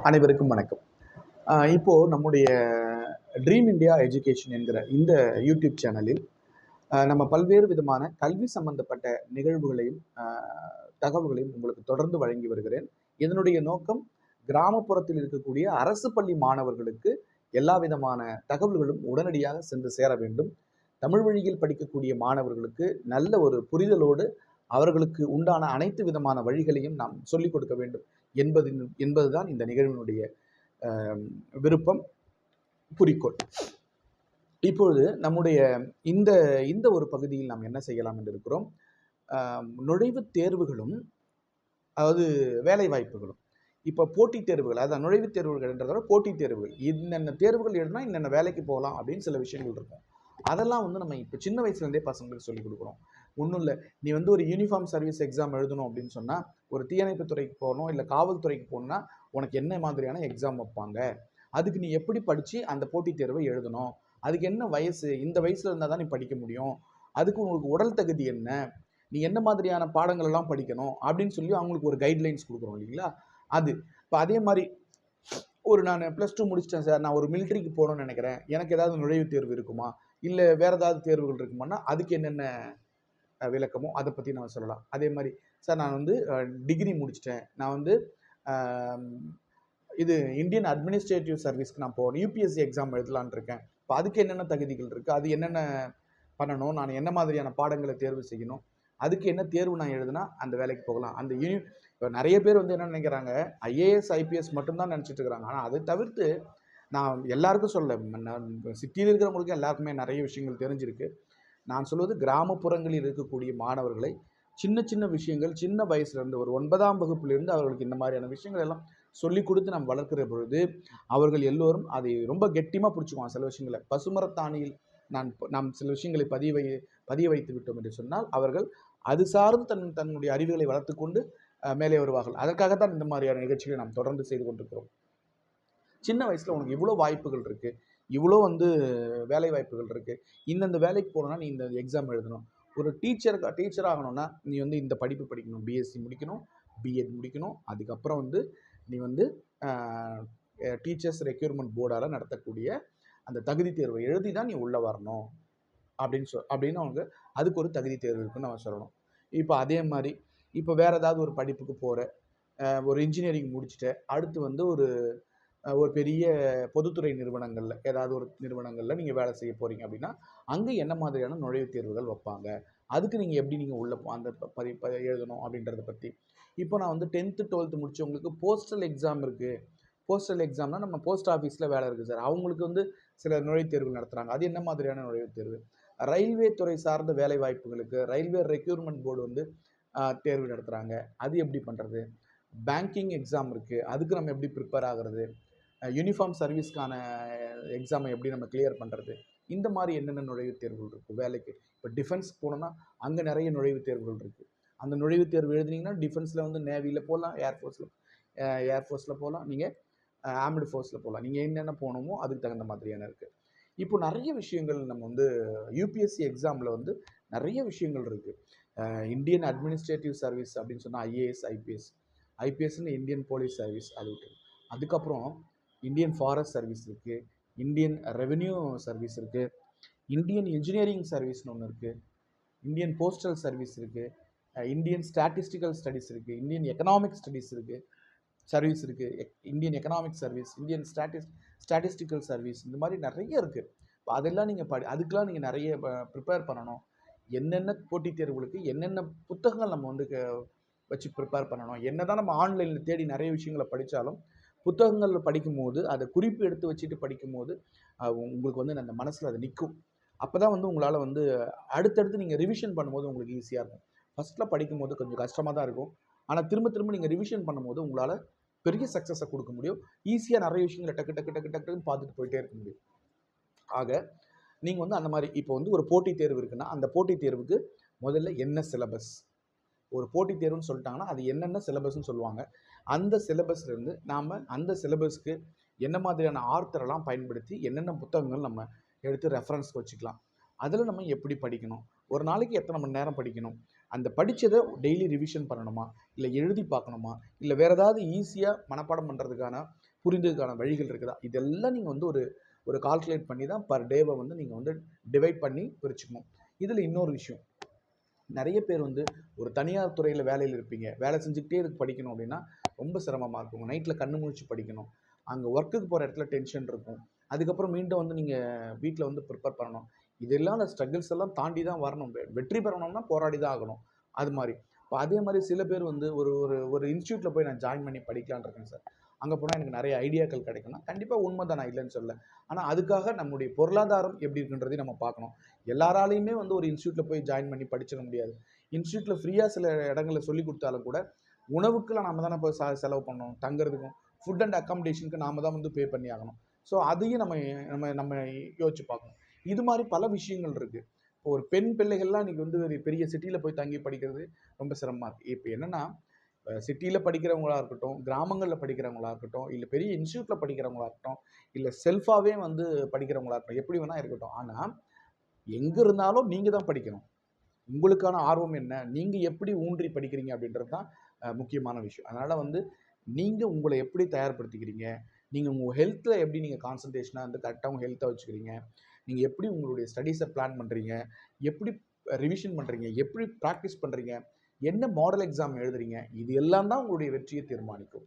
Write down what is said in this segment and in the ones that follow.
அனைவருக்கும் வணக்கம். இப்போது நம்முடைய ட்ரீம் இந்தியா எஜுகேஷன் என்கிற இந்த யூடியூப் சேனலில் நம்ம பல்வேறு விதமான கல்வி சம்பந்தப்பட்ட நிகழ்வுகளையும் தகவல்களையும் உங்களுக்கு தொடர்ந்து வழங்கி வருகிறேன். இதனுடைய நோக்கம் கிராமப்புறத்தில் இருக்கக்கூடிய அரசு பள்ளி மாணவர்களுக்கு எல்லா விதமான தகவல்களும் உடனடியாக சென்று சேர வேண்டும். தமிழ் வழியில் படிக்கக்கூடிய மாணவர்களுக்கு நல்ல ஒரு புரிதலோடு அவர்களுக்கு உண்டான அனைத்து விதமான வழிகளையும் நாம் சொல்லிக் கொடுக்க வேண்டும் என்பதுதான் இந்த நிகழ்வினுடைய விருப்பம், குறிக்கோள். இப்பொழுது நம்முடைய இந்த இந்த ஒரு பகுதியில் நாம் என்ன செய்யலாம் என்று இருக்கிறோம். நுழைவுத் தேர்வுகளும் அதாவது வேலை வாய்ப்புகளும். இப்போ போட்டித் தேர்வுகள், அதாவது நுழைவுத் தேர்வுகள் என்றதோட போட்டித் தேர்வுகள், இன்னென்ன தேர்வுகள் எழுதினா இன்னென்ன வேலைக்கு போகலாம் அப்படின்னு சில விஷயங்கள் இருக்கும். அதெல்லாம் நம்ம இப்போ சின்ன வயசுலேருந்தே பசங்களுக்கு சொல்லிக் கொடுக்குறோம். ஒன்றும் இல்லை, நீ ஒரு யூனிஃபார்ம் சர்வீஸ் எக்ஸாம் எழுதணும் அப்படின்னு சொன்னால், ஒரு தீயணைப்பு துறைக்கு போகணும், இல்லை காவல்துறைக்கு போகணுன்னா உனக்கு என்ன மாதிரியான எக்ஸாம் வைப்பாங்க, அதுக்கு நீ எப்படி படித்து அந்த போட்டித் தேர்வை எழுதணும், அதுக்கு என்ன வயசு, இந்த வயசில் இருந்தால் தான் நீ படிக்க முடியும், அதுக்கு உங்களுக்கு உடல் தகுதி என்ன, நீ என்ன மாதிரியான பாடங்கள் எல்லாம் படிக்கணும் அப்படின்னு சொல்லி அவங்களுக்கு ஒரு கைட்லைன்ஸ் கொடுக்குறோம் இல்லைங்களா. அது இப்போ அதே மாதிரி நான் +2 முடிச்சிட்டேன் சார், நான் ஒரு மிலிட்ரிக்கு போகணும்னு நினைக்கிறேன், எனக்கு ஏதாவது நுழைவுத் தேர்வு இருக்குமா, இல்லை வேறு ஏதாவது தேர்வுகள் இருக்குமானா அதுக்கு என்னென்ன விளக்கமோ அதை பற்றி நம்ம சொல்லலாம். அதே மாதிரி சார் நான் டிகிரி முடிச்சிட்டேன், நான் இது இந்தியன் அட்மினிஸ்ட்ரேட்டிவ் சர்வீஸ்க்கு நான் போகணும், யூபிஎஸ்சி எக்ஸாம் எழுதலான் இருக்கேன், இப்போ அதுக்கு என்னென்ன தகுதிகள் இருக்குது, அது என்னென்ன பண்ணணும், நான் என்ன மாதிரியான பாடங்களை தேர்வு செய்யணும், அதுக்கு என்ன தேர்வு நான் எழுதுனா அந்த வேலைக்கு போகலாம். அந்த இப்போ நிறைய பேர் என்ன நினைக்கிறாங்க, ஐஏஎஸ் ஐபிஎஸ் மட்டும்தான் நினச்சிட்டு இருக்கிறாங்க. ஆனால் அதை தவிர்த்து நான் எல்லாருக்கும் சொல்ல, சிட்டியில் இருக்கிறவங்களுக்கு எல்லாருக்குமே நிறைய விஷயங்கள் தெரிஞ்சிருக்கு. நான் சொல்வது கிராமப்புறங்களில் இருக்கக்கூடிய மாணவர்களை சின்ன சின்ன விஷயங்கள் சின்ன வயசுலேருந்து ஒரு 9ஆம் வகுப்பிலிருந்து அவர்களுக்கு இந்த மாதிரியான விஷயங்கள் எல்லாம் சொல்லி கொடுத்து நம்ம வளர்க்கிற பொழுது அவர்கள் எல்லோரும் அதை ரொம்ப கெட்டியமாக பிடிச்சிக்குவாங்க. சில விஷயங்களை பசுமரத்தாணியில் நாம் சில விஷயங்களை பதிய வைத்து விட்டோம் என்று சொன்னால் அவர்கள் அது சார்ந்து தன்னுடைய அறிவுகளை வளர்த்து கொண்டு மேலே வருவார்கள். அதற்காகத்தான் இந்த மாதிரியான நிகழ்ச்சிகளை நாம் தொடர்ந்து செய்து கொண்டிருக்கிறோம். சின்ன வயசில் உனக்கு இவ்வளோ வாய்ப்புகள் இருக்குது, இவ்வளோ வேலை வாய்ப்புகள் இருக்குது, இந்தந்த வேலைக்கு போகணுன்னா நீ இந்த எக்ஸாம் எழுதணும். ஒரு டீச்சர் ஆகணும்னா நீ இந்த படிப்பு படிக்கணும், பிஎஸ்சி முடிக்கணும், பிஎட் முடிக்கணும், அதுக்கப்புறம் நீ டீச்சர்ஸ் ரெக்யூர்மெண்ட் போர்டால் நடத்தக்கூடிய அந்த தகுதி தேர்வை எழுதி தான் நீ உள்ளே வரணும் அப்படின்னு அவங்க அதுக்கு ஒரு தகுதி தேர்வு இருக்குன்னு நம்ம சொல்லணும். இப்போ அதே மாதிரி இப்போ வேறு ஏதாவது ஒரு படிப்புக்கு போகிற, ஒரு இன்ஜினியரிங் முடிச்சுட்டு அடுத்து ஒரு பெரிய பொதுத்துறை நிறுவனங்களில் ஏதாவது ஒரு நிறுவனங்களில் நீங்கள் வேலை செய்ய போகிறீங்க அப்படின்னா அங்கே என்ன மாதிரியான நுழைவுத் தேர்வுகள் வைப்பாங்க, அதுக்கு நீங்கள் எப்படி உள்ளே அந்த எழுதணும் அப்படின்றத பற்றி. இப்போ நான் 10th 12th முடித்தவங்களுக்கு போஸ்டல் எக்ஸாம் இருக்குது. போஸ்டல் எக்ஸாம்னால் நம்ம போஸ்ட் ஆஃபீஸில் வேலை இருக்குது சார், அவங்களுக்கு சில நுழைவுத் தேர்வுகள் நடத்துகிறாங்க. அது என்ன மாதிரியான நுழைவுத் தேர்வு. ரயில்வே துறை சார்ந்த வேலை வாய்ப்புகளுக்கு ரயில்வே ரெக்யூர்மெண்ட் போர்டு தேர்வு நடத்துகிறாங்க, அது எப்படி பண்ணுறது. பேங்கிங் எக்ஸாம் இருக்குது, அதுக்கு நம்ம எப்படி ப்ரிப்பேர் ஆகிறது. யூனிஃபார்ம் சர்வீஸ்க்கான எக்ஸாமை எப்படி நம்ம கிளியர் பண்ணுறது. இந்த மாதிரி என்னென்ன நுழைவுத் தேர்வுகள் இருக்குது வேலைக்கு. இப்போ டிஃபென்ஸ் போனோன்னா அங்கே நிறைய நுழைவுத் தேர்வுகள் இருக்குது. அந்த நுழைவுத் தேர்வு எழுதுனீங்கன்னா டிஃபென்ஸில் நேவியில் போகலாம், ஏர்ஃபோர்ஸில் போகலாம், நீங்கள் ஆர்ம்டு ஃபோர்ஸில் போகலாம். நீங்கள் என்னென்ன போகணுமோ அதுக்கு தகுந்த மாதிரியான இருக்குது. இப்போ நிறைய விஷயங்கள் நம்ம யூபிஎஸ்சி எக்ஸாமில் நிறைய விஷயங்கள் இருக்குது. இந்தியன் அட்மினிஸ்ட்ரேட்டிவ் சர்வீஸ் அப்படின்னு சொன்னால் ஐஏஎஸ் ஐபிஎஸ்ன்னு இந்தியன் போலீஸ் சர்வீஸ், அது விட்டு அதுக்கப்புறம் இந்தியன் ஃபாரஸ்ட் சர்வீஸ் இருக்குது, இந்தியன் ரெவென்யூ சர்வீஸ் இருக்குது, இந்தியன் இன்ஜினியரிங் சர்வீஸ்னு ஒன்று இருக்குது, இந்தியன் போஸ்டல் சர்வீஸ் இருக்குது, இந்தியன் ஸ்டாட்டிஸ்டிக்கல் ஸ்டடீஸ் இருக்குது, இந்தியன் எக்கனாமிக் ஸ்டடீஸ் இருக்குது சர்வீஸ் இருக்குது, Indian economic service, Indian statistical service, இந்த மாதிரி நிறைய இருக்குது. இப்போ அதெல்லாம் நீங்கள் அதுக்கெலாம் நீங்கள் நிறைய ப்ரிப்பேர் பண்ணணும். என்னென்ன போட்டித் தேர்வுகளுக்கு என்னென்ன புத்தகங்கள் நம்ம வச்சு ப்ரிப்பேர் பண்ணணும். என்ன தான் நம்ம ஆன்லைனில் தேடி நிறைய விஷயங்களை படித்தாலும் புத்தகங்களில் படிக்கும்போது அதை குறிப்பு எடுத்து வச்சுட்டு படிக்கும்போது உங்களுக்கு அந்த மனசில் அது நிற்கும். அப்போ தான் உங்களால் அடுத்தடுத்து நீங்கள் ரிவிஷன் பண்ணும்போது உங்களுக்கு ஈஸியாக இருக்கும். ஃபஸ்ட்டில் படிக்கும்போது கொஞ்சம் கஷ்டமாக தான் இருக்கும், ஆனால் திரும்ப திரும்ப நீங்கள் ரிவிஷன் பண்ணும்போது உங்களால் பெரிய சக்ஸஸை கொடுக்க முடியும். ஈஸியாக நிறைய விஷயங்களை டக்கு டக்கு டக்கு டக்குன்னு பார்த்துட்டு போயிட்டே இருக்க முடியும். ஆக நீங்கள் அந்த மாதிரி இப்போ ஒரு போட்டித் தேர்வு இருக்குன்னா அந்த போட்டித் தேர்வுக்கு முதல்ல என்ன சிலபஸ், ஒரு போட்டித் தேர்வுன்னு சொல்லிட்டாங்கன்னா அது என்னென்ன சிலபஸ்ன்னு சொல்லுவாங்க. அந்த சிலபஸ்லேருந்து நாம் அந்த சிலபஸ்க்கு என்ன மாதிரியான ஆர்த்தரெல்லாம் பயன்படுத்தி என்னென்ன புத்தகங்கள் நம்ம எடுத்து ரெஃபரன்ஸ்க்கு வச்சுக்கலாம். அதில் நம்ம எப்படி படிக்கணும், ஒரு நாளைக்கு எத்தனை மணி நேரம் படிக்கணும், அந்த படித்ததை டெய்லி ரிவிஷன் பண்ணணுமா, இல்லை எழுதி பார்க்கணுமா, இல்லை வேறு ஏதாவது ஈஸியாக மனப்பாடம் பண்ணுறதுக்கான புரிந்ததுக்கான வழிகள் இருக்குதா? இதெல்லாம் நீங்க வந்து ஒரு ஒரு கால்குலேட் பண்ணி தான் பர் டேவை வந்து நீங்க வந்து டிவைட் பண்ணி பிரிச்சுக்கணும். இதில இன்னொரு விஷயம். நெறைய பேர் வந்து ஒரு தனியார் துறையில வேலையில இருப்பீங்க. வேலை செஞ்சுக்கிட்டே இதுக்கு படிக்கணும் அப்படின்னா, ரொம்ப சிரமமா இருக்கும். நைட்ல கண்ணு முழிச்சு படிக்கணும். அங்க ஒர்க்குக்கு போற இடத்துல டென்ஷன் இருக்கும். அதுக்கப்புறம் மீண்டும் வந்து நீங்க வீட்ல வந்து ப்ரிப்பேர் பண்ணணும். இதெல்லாம் அந்த ஸ்ட்ரகிள்ஸ் எல்லாம் தாண்டி தான் வரணும். வெற்றி பெறணும்னா போராடி தான் ஆகணும். அது மாரி. இப்ப அதே மாரி சில பேர் வந்து ஒரு ஒரு ஒரு இன்ஸ்டிடியூட்ல போய் நான் ஜாயின் பண்ணி படிக்கலான்னு இருக்கேன் சார். அங்க போனா எனக்கு நெறைய ஐடியாக்கள் கிடைக்கும்னா, கண்டிப்பா உண்மதான், நான் இல்லன்னு சொல்லல. ஆனா அதுக்காக நம்முடைய பொருளாதாரம் எப்படி இருக்குன்றதையும் நம்ம பார்க்கணும். எல்லாராலயுமே வந்து ஒரு இன்ஸ்டிடியூட்ல போய் ஜாயின் பண்ணி படிச்சிட முடியாது. இன்ஸ்டிடியூட்ல ஃப்ரீயா சில இடங்கள்ல சொல்லிக் குடுத்தாலும் கூட, உணவுக்குலாம் நாம தானே போய் செலவு பண்ணணும். தங்குறதுக்கும், ஃபுட் அண்ட் அக்காமடேஷனுக்கு நாம தான் வந்து பே பண்ணி ஆகணும். ஸோ அதையும் நம்ம நம்ம நம்ம யோசிச்சு பார்க்கணும். இது மாரி பல விஷயங்கள் இருக்கு. இப்போ ஒரு பெண் பிள்ளைகள்லாம் இன்னைக்கு வந்து ஒரு பெரிய சிட்டில போய் தங்கி படிக்கிறது ரொம்ப சிரமமா இருக்கு. இப்ப என்னன்னா, சிட்டில படிக்கிறவங்களா இருக்கட்டும், கிராமங்கள்ல படிக்கிறவங்களா இருக்கட்டும், இல்ல பெரிய இன்ஸ்டிடியூட்ல படிக்கிறவங்களா இருக்கட்டும், இல்ல செல்ஃபாவே வந்து படிக்கிறவங்களா இருக்கட்டும், எப்படி வேணா இருக்கட்டும். ஆனா, எங்க இருந்தாலும் நீங்க தான் படிக்கணும். உங்களுக்கான ஆர்வம் என்ன? நீங்க எப்படி ஊன்றி படிக்கிறீங்க அப்படின்றது தான் முக்கியமான விஷயம். அதனால வந்து நீங்க உங்கள எப்படி தயார்படுத்திக்கிறீங்க? நீங்க உங்க ஹெல்த்ல எப்படி நீங்க கான்சன்ட்ரேஷனா வந்து கரெக்ட்டா உங்க ஹெல்த்த வச்சுக்கிறீங்க? நீங்க எப்படி உங்களுடைய ஸ்டடீஸ பிளான் பண்றீங்க? எப்படி ரிவிஷன் பண்றீங்க? எப்படி பிராக்டிஸ் பண்றீங்க? என்ன மாடல் எக்ஸாம் எழுதுறீங்க? இது எல்லாம் தான் உங்களுடைய வெற்றிய தீர்மானிக்கும்.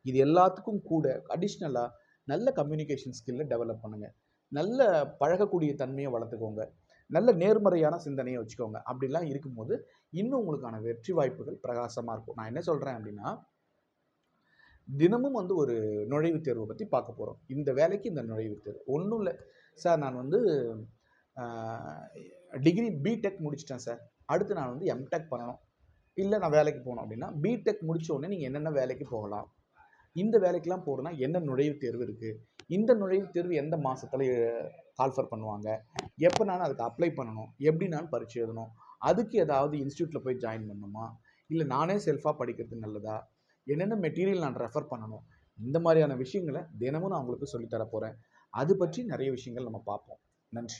இது எல்லாத்துக்கும் கூட அடிஷனலா நல்ல கம்யூனிகேஷன் ஸ்கில்ல டெவலப் பண்ணுங்க. நல்ல பழகக்கூடிய தன்மைய வளர்த்துக்கோங்க. நல்ல நேர்மறையான சிந்தனைய வச்சுக்கோங்க. அப்படிலாம் இருக்கும்போது, இன்னும் உங்களுக்கான வெற்றி வாய்ப்புகள் பிரகாசமா இருக்கும். நான் என்ன சொல்றேன் அப்படின்னா, தினமும் வந்து ஒரு நுழைவுத் தேர்வ பத்தி பார்க்க போறோம். இந்த வேலைக்கு இந்த நுழைவுத் தேர்வு. ஒண்ணும் இல்ல. சார் நான் வந்து அ டிகிரி பிடெக் முடிச்சுட்டேன் சார். அடுத்து நான் வந்து எம்டெக் பண்ணணும். இல்ல நான் வேலைக்கு போணும் அப்படின்னா, பிடெக் முடிச்ச உடனே நீங்க என்னென்ன வேலைக்கு போகலாம்? இந்த வேலைக்கெல்லாம் போறதுன்னா என்ன நுழைவுத் தேர்வு இருக்கு? இந்த நுழைவுத் தேர்வு எந்த மாசத்துல கால்ஃபர் பண்ணுவாங்க? எப்ப நான் அதுக்கு அப்ளை பண்ணணும்? எப்படி நான் பரீட்சை எழுதணும்? அதுக்கு ஏதாவது இன்ஸ்டிடியூட்ல போய் ஜாயின் பண்ணணுமா? இல்ல நானே செல்ஃபா படிக்கிறது நல்லதா? என்னென்ன மெட்டீரியல் நான் ரெஃபர் பண்ணணும்? இந்த மாரியான விஷயங்கள தினமும் நான் உங்களுக்கு சொல்லி தரப் போறேன். அது பற்றி நெறைய விஷயங்கள் நம்ம பார்ப்போம். நன்றி.